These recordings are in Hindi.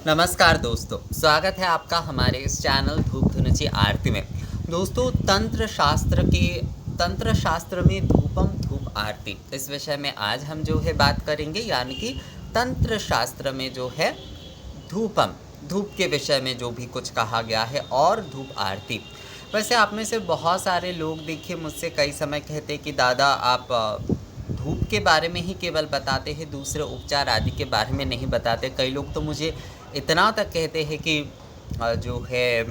नमस्कार दोस्तों, स्वागत है आपका हमारे इस चैनल धूप धुनुची आरती में। दोस्तों, तंत्र शास्त्र में धूपम धूप आरती इस विषय में आज हम जो है बात करेंगे, यानी कि तंत्र शास्त्र में जो है धूपम धूप के विषय में जो भी कुछ कहा गया है और धूप आरती। वैसे आप में से बहुत सारे लोग देखिए मुझसे कई समय कहते कि दादा आप धूप के बारे में ही केवल बताते हैं, दूसरे उपचार आदि के बारे में नहीं बताते। कई लोग तो मुझे इतना तक कहते हैं कि जो है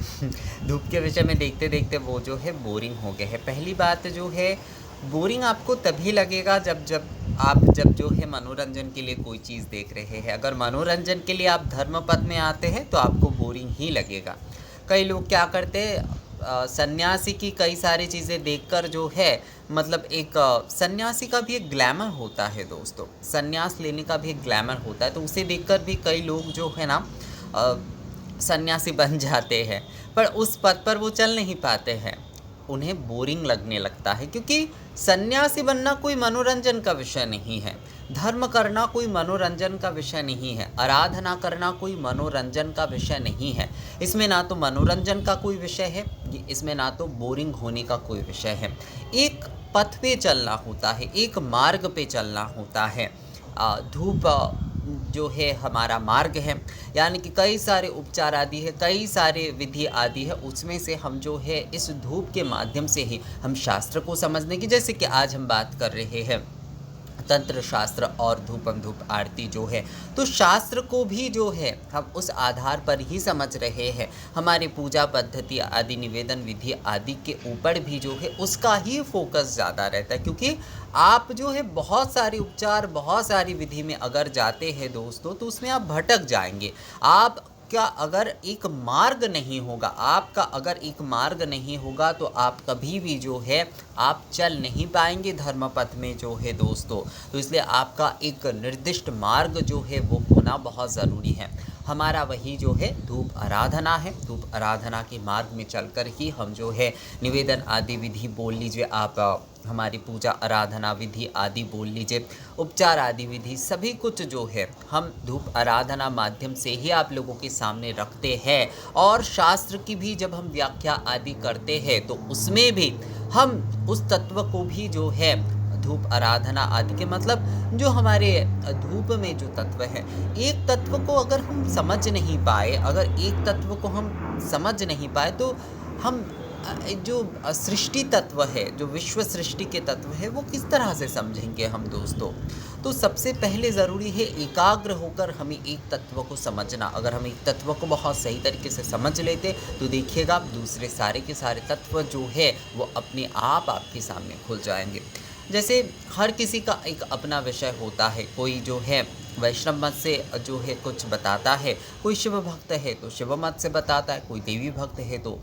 धूप के विषय में देखते देखते वो जो है बोरिंग हो गए हैं। पहली बात जो है, बोरिंग आपको तभी लगेगा जब जो है मनोरंजन के लिए कोई चीज़ देख रहे हैं। अगर मनोरंजन के लिए आप धर्मपद में आते हैं तो आपको बोरिंग ही लगेगा। कई लोग क्या करते हैं, सन्यासी की कई सारी चीज़ें देखकर जो है, मतलब एक सन्यासी का भी एक ग्लैमर होता है दोस्तों, सन्यास लेने का भी एक ग्लैमर होता है, तो उसे देखकर भी कई लोग जो है ना सन्यासी बन जाते हैं, पर उस पद पर वो चल नहीं पाते हैं, उन्हें बोरिंग लगने लगता है। क्योंकि सन्यासी बनना कोई मनोरंजन का विषय नहीं है, धर्म करना कोई मनोरंजन का विषय नहीं है, आराधना करना कोई मनोरंजन का विषय नहीं है। इसमें ना तो मनोरंजन का कोई विषय है, इसमें ना तो बोरिंग होने का कोई विषय है। एक पथ पे चलना होता है, एक मार्ग पे चलना होता है। धूप जो है हमारा मार्ग है, यानी कि कई सारे उपचार आदि है, कई सारे विधि आदि है, उसमें से हम जो है इस धूप के माध्यम से ही हम शास्त्र को समझने की, जैसे कि आज हम बात कर रहे हैं तंत्र शास्त्र और धूपम धूप आरती जो है, तो शास्त्र को भी जो है हम उस आधार पर ही समझ रहे हैं। हमारी पूजा पद्धति आदि, निवेदन विधि आदि के ऊपर भी जो है उसका ही फोकस ज़्यादा रहता है। क्योंकि आप जो है बहुत सारे उपचार, बहुत सारी विधि में अगर जाते हैं दोस्तों, तो उसमें आप भटक जाएंगे। आप का अगर एक मार्ग नहीं होगा, आपका अगर एक मार्ग नहीं होगा, तो आप कभी भी जो है आप चल नहीं पाएंगे धर्मपथ में जो है दोस्तों। तो इसलिए आपका एक निर्दिष्ट मार्ग जो है वो होना बहुत ज़रूरी है। हमारा वही जो है धूप आराधना है। धूप आराधना के मार्ग में चलकर ही हम जो है निवेदन आदि विधि बोल लीजिए आप, हमारी पूजा आराधना विधि आदि बोल लीजिए, उपचार आदि विधि, सभी कुछ जो है हम धूप आराधना माध्यम से ही आप लोगों के सामने रखते हैं। और शास्त्र की भी जब हम व्याख्या आदि करते हैं तो उसमें भी हम उस तत्व को भी जो है धूप आराधना आदि के, मतलब जो हमारे धूप में जो तत्व है, एक तत्व को अगर हम समझ नहीं पाए, अगर एक तत्व को हम समझ नहीं पाए, तो हम जो सृष्टि तत्व है, जो विश्व सृष्टि के तत्व है, वो किस तरह से समझेंगे हम दोस्तों। तो सबसे पहले ज़रूरी है एकाग्र होकर हमें एक तत्व को समझना। अगर हम एक तत्व को बहुत सही तरीके से समझ लेते तो देखिएगा दूसरे सारे के सारे तत्व जो है वो अपने आप आपके सामने खुल जाएंगे। जैसे हर किसी का एक अपना विषय होता है, कोई जो है वैष्णव मत से जो है कुछ बताता है, कोई शिव भक्त है तो शिव मत से बताता है, कोई देवी भक्त है तो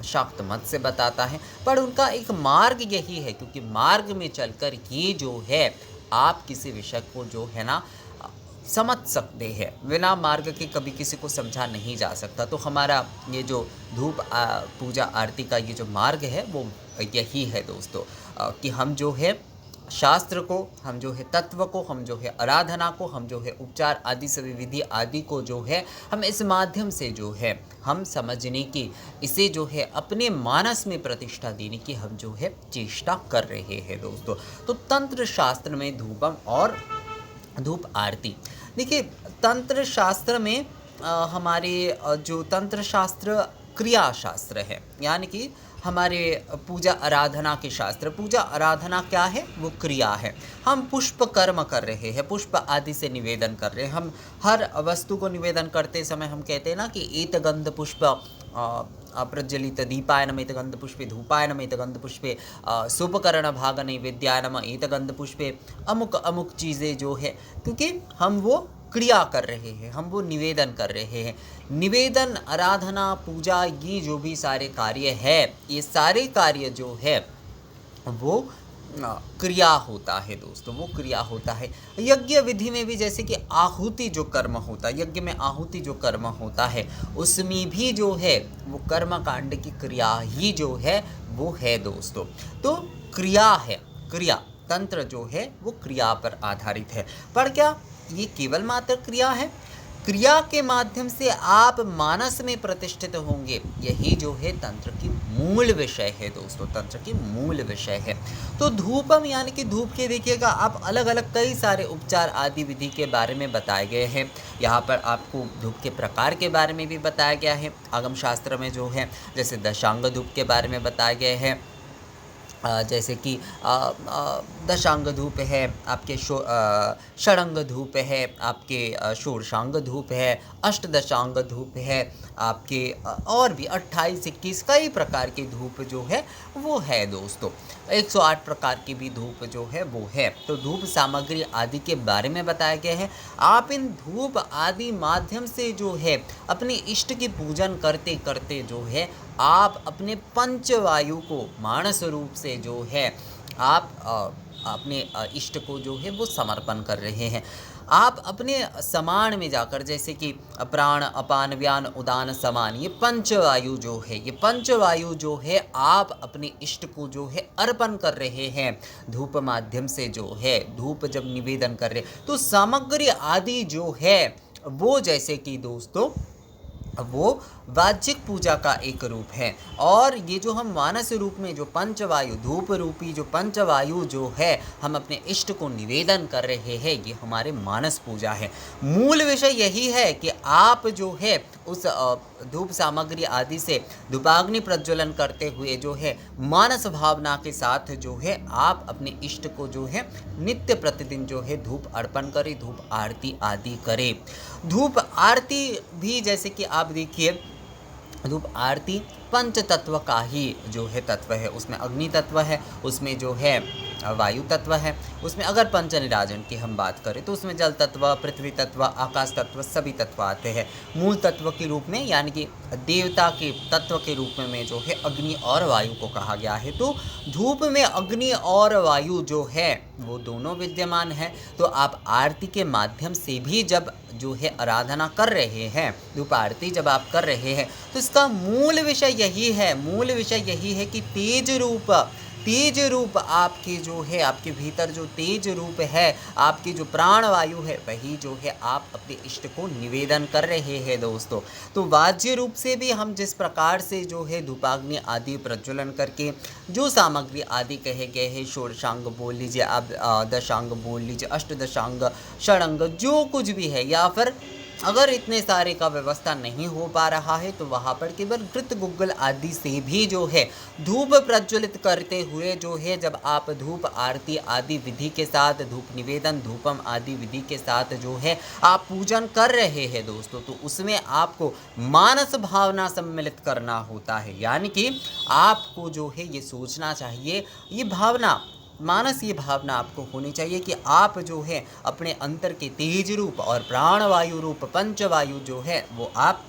शाक्त मत से बताता है। पर उनका एक मार्ग यही है, क्योंकि मार्ग में चलकर ही जो है आप किसी विषय को जो है ना समझ सकते हैं। बिना मार्ग के कभी किसी को समझा नहीं जा सकता। तो हमारा ये जो धूप पूजा आरती का ये जो मार्ग है वो यही है दोस्तों, कि हम जो है शास्त्र को, हम जो है तत्व को, हम जो है आराधना को, हम जो है उपचार आदि सभी विधि आदि को जो है हम इस माध्यम से जो है हम समझने की, इसे जो है अपने मानस में प्रतिष्ठा देने की हम जो है चेष्टा कर रहे हैं दोस्तों। तो तंत्र शास्त्र में धूपम और धूप आरती, देखिए तंत्र शास्त्र में हमारे जो तंत्र शास्त्र क्रिया शास्त्र है, यानी कि हमारे पूजा आराधना के शास्त्र। पूजा आराधना क्या है, वो क्रिया है। हम पुष्प कर्म कर रहे हैं, पुष्प आदि से निवेदन कर रहे हैं। हम हर वस्तु को निवेदन करते समय हम कहते हैं ना कि एतगंध पुष्प प्रज्वलित दीपायनम एतगंध पुष्पे धूपायनम एतगंध पुष्पे सोपकरण भाग नैवेद्यायनम एतगंध पुष्पे, अमुक अमुक चीज़ें जो है, क्योंकि हम वो क्रिया कर रहे हैं, हम वो निवेदन कर रहे हैं। निवेदन, आराधना, पूजा, ये जो भी सारे कार्य है, ये सारे कार्य जो है वो क्रिया होता है दोस्तों, वो क्रिया होता है। यज्ञ विधि में भी जैसे कि आहुति जो कर्म होता है, यज्ञ में आहुति जो कर्म होता है, उसमें भी जो है वो कर्म कांड की क्रिया ही जो है वो है दोस्तों। तो क्रिया है, क्रिया तंत्र जो है वो क्रिया पर आधारित है। पर क्या ये केवल मात्र क्रिया है? क्रिया के माध्यम से आप मानस में प्रतिष्ठित होंगे। यही जो है तंत्र की मूल विषय है दोस्तों, तंत्र की मूल विषय है। तो धूपम यानी कि धूप के देखिएगा आप अलग अलग कई सारे उपचार आदि विधि के बारे में बताए गए हैं। यहाँ पर आपको धूप के प्रकार के बारे में भी बताया गया है आगम शास्त्र में जो है, जैसे दशांग धूप के बारे में बताए गए हैं। जैसे कि दशांग धूप है, आपके षडंग धूप है, आपके षोडशांग धूप है, अष्टदशांग धूप है, आपके और भी 28-21 कई प्रकार के धूप जो है वो है दोस्तों। 108 प्रकार की भी धूप जो है वो है। तो धूप सामग्री आदि के बारे में बताया गया है। आप इन धूप आदि माध्यम से जो है अपने इष्ट की पूजन करते करते जो है आप अपने पंचवायु को मानस रूप से जो है आप अपने इष्ट को जो है वो समर्पण कर रहे हैं। आप अपने समान में जाकर, जैसे कि प्राण, अपान, व्यान, उदान, समान, ये पंचवायु जो है, ये पंचवायु जो है आप अपने इष्ट को जो है अर्पण कर रहे हैं धूप माध्यम से जो है। धूप जब निवेदन कर रहे तो सामग्री आदि जो है वो जैसे कि दोस्तों वो वाज्यिक पूजा का एक रूप है। और ये जो हम मानस रूप में जो पंचवायु, धूप रूपी जो पंचवायु जो है हम अपने इष्ट को निवेदन कर रहे हैं, ये हमारे मानस पूजा है। मूल विषय यही है कि आप जो है उस धूप सामग्री आदि से धूपाग्नि प्रज्वलन करते हुए जो है मानस भावना के साथ जो है आप अपने इष्ट को जो है नित्य प्रतिदिन जो है धूप अर्पण करें, धूप आरती आदि करें। धूप आरती भी जैसे कि आप देखिए, धूप आरती पंच तत्व का ही जो है तत्व है। उसमें अग्नि तत्व है, उसमें जो है वायु तत्व है, उसमें अगर पंच निराजन की हम बात करें तो उसमें जल तत्व, पृथ्वी तत्व, आकाश तत्व सभी तत्व आते हैं। मूल तत्व के रूप में यानी कि देवता के तत्व के रूप में जो है अग्नि और वायु को कहा गया है। तो धूप में अग्नि और वायु जो है वो दोनों विद्यमान है। तो आप आरती के माध्यम से भी जब जो है आराधना कर रहे हैं, धूप आरती जब आप कर रहे हैं तो इसका मूल विषय यही है, मूल विषय यही है कि तेज रूप आपके जो है, आपके भीतर जो तेज रूप है, आपकी जो प्राण वायु है, वही जो है आप अपने इष्ट को निवेदन कर रहे हैं दोस्तों। तो वाज्य रूप से भी हम जिस प्रकार से जो है धूपाग्नि आदि प्रज्वलन करके जो सामग्री आदि कहे गए हैं, षोडशांग बोल लीजिए आप, दशांग बोल लीजिए, अष्टदशांग, षडंग, जो कुछ भी है, या फिर अगर इतने सारे का व्यवस्था नहीं हो पा रहा है तो वहाँ पर केवल घृत गुग्गल आदि से भी जो है धूप प्रज्वलित करते हुए जो है जब आप धूप आरती आदि विधि के साथ, धूप निवेदन धूपम आदि विधि के साथ जो है आप पूजन कर रहे हैं दोस्तों, तो उसमें आपको मानस भावना सम्मिलित करना होता है। यानी कि आपको जो है ये सोचना चाहिए, ये भावना मानस, ये भावना आपको होनी चाहिए कि आप जो है अपने अंतर के तेज रूप और प्राणवायु रूप पंचवायु जो है वो आप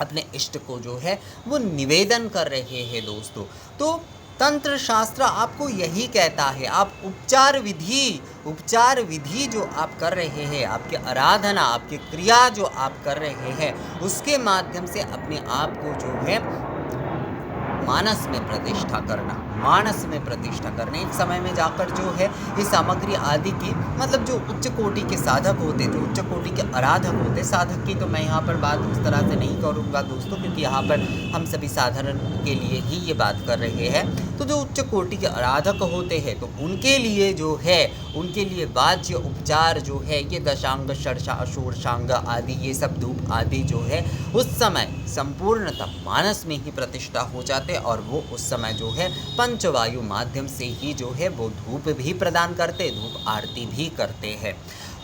अपने इष्ट को जो है वो निवेदन कर रहे हैं दोस्तों। तो तंत्र शास्त्र आपको यही कहता है, आप उपचार विधि जो आप कर रहे हैं, आपकी आराधना, आपकी क्रिया जो आप कर रहे हैं, उसके माध्यम से अपने आप को जो है मानस में प्रतिष्ठा करना, मानस में प्रतिष्ठा करने। एक समय में जाकर जो है ये सामग्री आदि की, मतलब जो उच्च कोटि के साधक होते, जो उच्च कोटि के आराधक होते, साधक की तो मैं यहाँ पर बात उस तरह से नहीं करूँगा दोस्तों, क्योंकि यहाँ पर हम सभी साधारण के लिए ही ये बात कर रहे हैं। तो जो उच्च कोटि के आराधक होते हैं तो उनके लिए जो है, उनके लिए वाज्य उपचार जो है ये दशांग, षोडशांग आदि, ये सब धूप आदि जो है उस समय संपूर्णतः मानस में ही प्रतिष्ठा हो जाते और वो उस समय जो है पंचवायु माध्यम से ही जो है वो धूप भी प्रदान करते, धूप आरती भी करते हैं।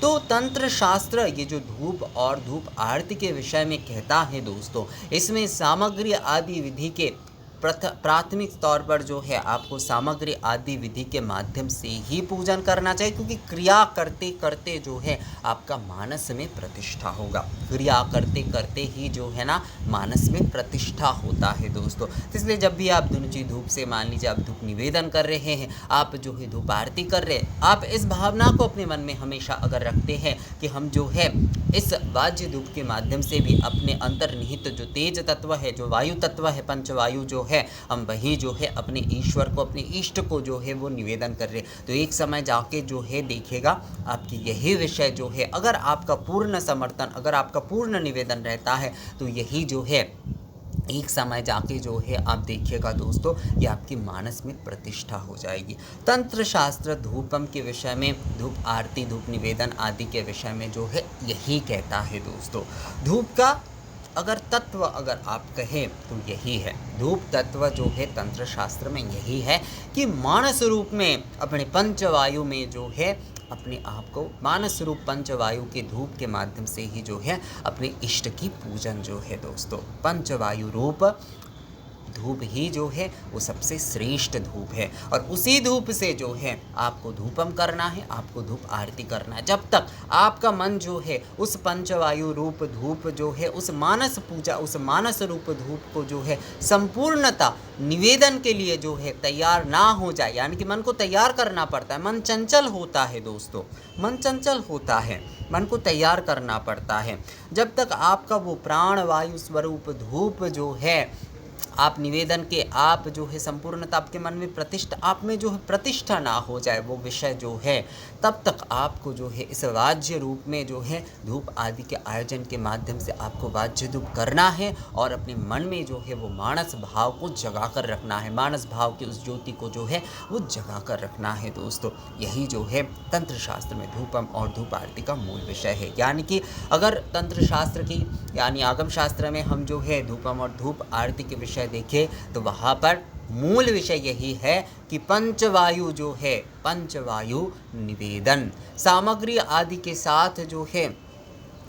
तो तंत्र शास्त्र ये जो धूप और धूप आरती के विषय में कहता है दोस्तों, इसमें सामग्री आदि विधि के प्राथमिक तौर पर जो है आपको सामग्री आदि विधि के माध्यम से ही पूजन करना चाहिए, क्योंकि क्रिया करते करते जो है आपका मानस में प्रतिष्ठा होगा। क्रिया करते करते ही जो है ना मानस में प्रतिष्ठा होता है दोस्तों। इसलिए जब भी आप धुनुची धूप से, मान लीजिए आप धूप निवेदन कर रहे हैं, आप जो है धूप आरती कर रहे हैं, आप इस भावना को अपने मन में हमेशा अगर रखते हैं कि हम जो है इस वाज्य धूप के माध्यम से भी अपने अंतर्निहित जो तेज तत्व है, जो वायु तत्व है, पंचवायु जो है हम वही जो है अपने ईश्वर को, अपने इष्ट को जो है वो निवेदन कर रहे हैं। तो एक समय जाके जो है देखिएगा आपकी यही विषय जो है, अगर आपका पूर्ण समर्थन, अगर आपका पूर्ण निवेदन रहता है तो यही जो है एक समय जाके जो है आप देखिएगा दोस्तों, ये आपकी मानस में प्रतिष्ठा हो जाएगी। तंत्र शास्त्र धूपम के विषय में, धूप आरती, धूप निवेदन आदि के विषय में जो है यही कहता है दोस्तों। धूप का अगर तत्व अगर आप कहें तो यही है, धूप तत्व जो है तंत्र शास्त्र में यही है कि मानस रूप में अपने पंचवायु में जो है अपने आप को मानस रूप पंचवायु के धूप के माध्यम से ही जो है अपने इष्ट की पूजन जो है दोस्तों, पंचवायु रूप धूप ही जो है वो सबसे श्रेष्ठ धूप है। और उसी धूप से जो है आपको धूपम करना है, आपको धूप आरती करना है। जब तक आपका मन जो है उस पंचवायु रूप धूप जो है, उस मानस पूजा, उस मानस रूप धूप को जो है संपूर्णता निवेदन के लिए जो है तैयार ना हो जाए, यानी कि मन को तैयार करना पड़ता है। मन चंचल होता है दोस्तों, मन चंचल होता है, मन को तैयार करना पड़ता है। जब तक आपका वो प्राण वायु स्वरूप धूप जो है आप निवेदन के आप जो है संपूर्णता आपके मन में प्रतिष्ठा, आप में जो है प्रतिष्ठा ना हो जाए वो विषय जो है, तब तक आपको जो है इस वाज्य रूप में जो है धूप आदि के आयोजन के माध्यम से आपको वाज्य धूप करना है और अपने मन में जो है वो मानस भाव को जगा कर रखना है, मानस भाव की उस ज्योति को जो है वो जगा कर रखना है दोस्तों। यही जो है तंत्र शास्त्र में धूपम और धूप आरती का मूल विषय है। यानी कि अगर तंत्र शास्त्र की यानी आगम शास्त्र में हम जो है धूपम और धूप आरती के विषय देखें तो वहाँ पर मूल विषय यही है कि पंचवायु जो है, पंचवायु निवेदन सामग्री आदि के साथ जो है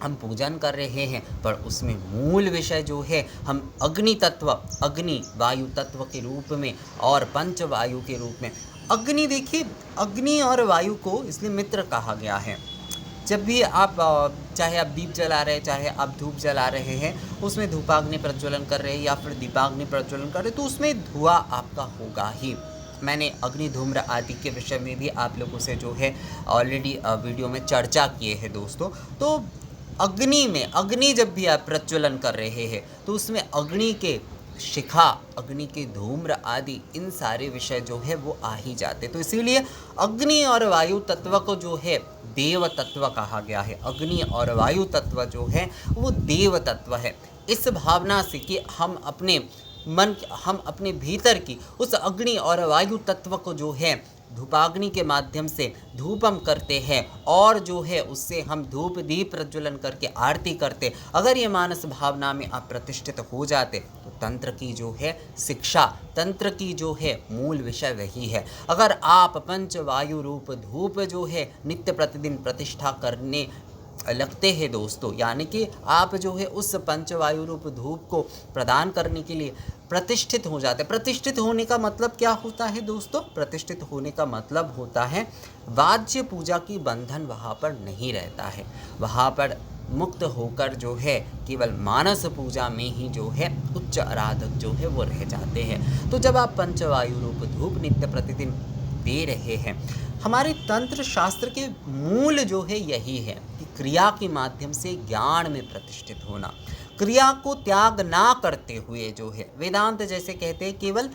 हम पूजन कर रहे हैं, पर उसमें मूल विषय जो है हम अग्नि तत्व, अग्नि वायु तत्व के रूप में और पंचवायु के रूप में। अग्नि देखिए, अग्नि और वायु को इसलिए मित्र कहा गया है। जब भी आप चाहे आप दीप जला रहे हैं, चाहे आप धूप जला रहे हैं, उसमें धूपाग्नि प्रज्वलन कर रहे हैं या फिर दीपाग्नि प्रज्वलन कर रहे हैं, तो उसमें धुआं आपका होगा ही। मैंने अग्नि धूम्र आदि के विषय में भी आप लोगों से जो है ऑलरेडी वीडियो में चर्चा किए हैं दोस्तों। तो अग्नि में, अग्नि जब भी आप प्रज्वलन कर रहे हैं तो उसमें अग्नि के शिखा, अग्नि के धूम्र आदि इन सारे विषय जो है वो आ ही जाते। तो इसीलिए अग्नि और वायु तत्व को जो है देव तत्व कहा गया है। अग्नि और वायु तत्व जो है वो देव तत्व है। इस भावना से कि हम अपने मन, हम अपने भीतर की उस अग्नि और वायु तत्व को जो है धूपाग्नि के माध्यम से धूपम करते हैं और जो है उससे हम धूप दीप प्रज्वलन करके आरती करते। अगर ये मानस भावना में आप प्रतिष्ठित हो जाते तो तंत्र की जो है शिक्षा, तंत्र की जो है मूल विषय वही है। अगर आप पंचवायु रूप धूप जो है नित्य प्रतिदिन प्रतिष्ठा करने लगते हैं दोस्तों, यानी कि आप जो है उस पंचवायु रूप धूप को प्रदान करने के लिए प्रतिष्ठित हो जाते हैं। प्रतिष्ठित होने का मतलब क्या होता है दोस्तों? प्रतिष्ठित होने का मतलब होता है वाज्य पूजा की बंधन वहाँ पर नहीं रहता है, वहाँ पर मुक्त होकर जो है केवल मानस पूजा में ही जो है उच्च आराधक जो है वो रह जाते हैं। तो जब आप पंचवायु रूप धूप नित्य प्रतिदिन दे रहे हैं, हमारे तंत्र शास्त्र के मूल जो है यही है कि क्रिया के माध्यम से ज्ञान में प्रतिष्ठित होना, क्रिया को त्याग ना करते हुए जो है, वेदांत जैसे कहते हैं केवल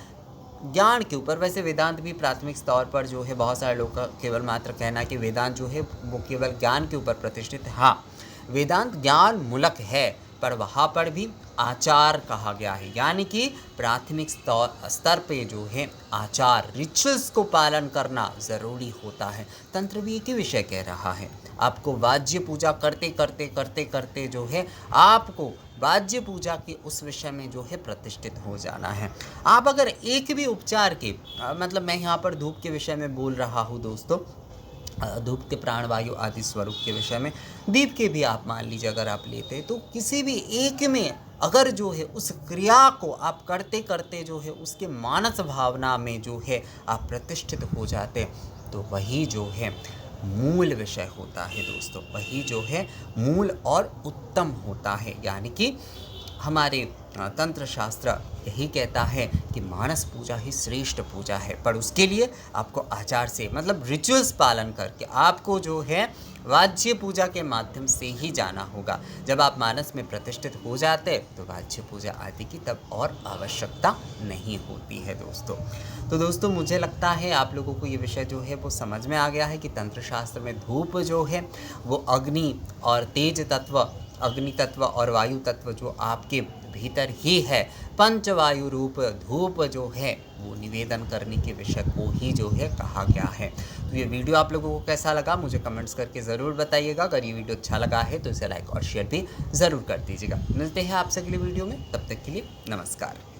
ज्ञान के ऊपर, वैसे वेदांत भी प्राथमिक स्तर पर जो है बहुत सारे लोग का केवल मात्र कहना है कि वेदांत जो है वो केवल ज्ञान के ऊपर प्रतिष्ठित है। हाँ, वेदांत ज्ञान मूलक है, पर वहाँ पर भी आचार कहा गया है, यानी कि प्राथमिक स्तर पे जो है आचार, रिचुअल्स को पालन करना ज़रूरी होता है। तंत्र भी एक ही विषय कह रहा है, आपको वाज्य पूजा करते करते करते करते जो है आपको वाज्य पूजा के उस विषय में जो है प्रतिष्ठित हो जाना है। आप अगर एक भी उपचार के मतलब मैं यहाँ पर धूप के विषय में बोल रहा हूँ दोस्तों, धूप के प्राणवायु आदि स्वरूप के विषय में, दीप के भी आप मान लीजिए अगर आप लेते हैं, तो किसी भी एक में अगर जो है उस क्रिया को आप करते करते जो है उसके मानस भावना में जो है आप प्रतिष्ठित हो जाते, तो वही जो है मूल विषय होता है दोस्तों, वही जो है मूल और उत्तम होता है। यानी कि हमारे तंत्र शास्त्र यही कहता है कि मानस पूजा ही श्रेष्ठ पूजा है, पर उसके लिए आपको आचार से मतलब रिचुअल्स पालन करके आपको जो है वाज्य पूजा के माध्यम से ही जाना होगा। जब आप मानस में प्रतिष्ठित हो जाते तो वाज्य पूजा आदि की तब और आवश्यकता नहीं होती है दोस्तों। तो दोस्तों मुझे लगता है आप लोगों को ये विषय जो है वो समझ में आ गया है कि तंत्र शास्त्र में धूप जो है वो अग्नि और तेज तत्व, अग्नि तत्व और वायु तत्व जो आपके भीतर ही है, पंचवायु रूप धूप जो है वो निवेदन करने के विषय को ही जो है कहा गया है। तो ये वीडियो आप लोगों को कैसा लगा मुझे कमेंट्स करके ज़रूर बताइएगा। अगर ये वीडियो अच्छा लगा है तो इसे लाइक और शेयर भी ज़रूर कर दीजिएगा। मिलते हैं आपसे अगली वीडियो में, तब तक के लिए नमस्कार।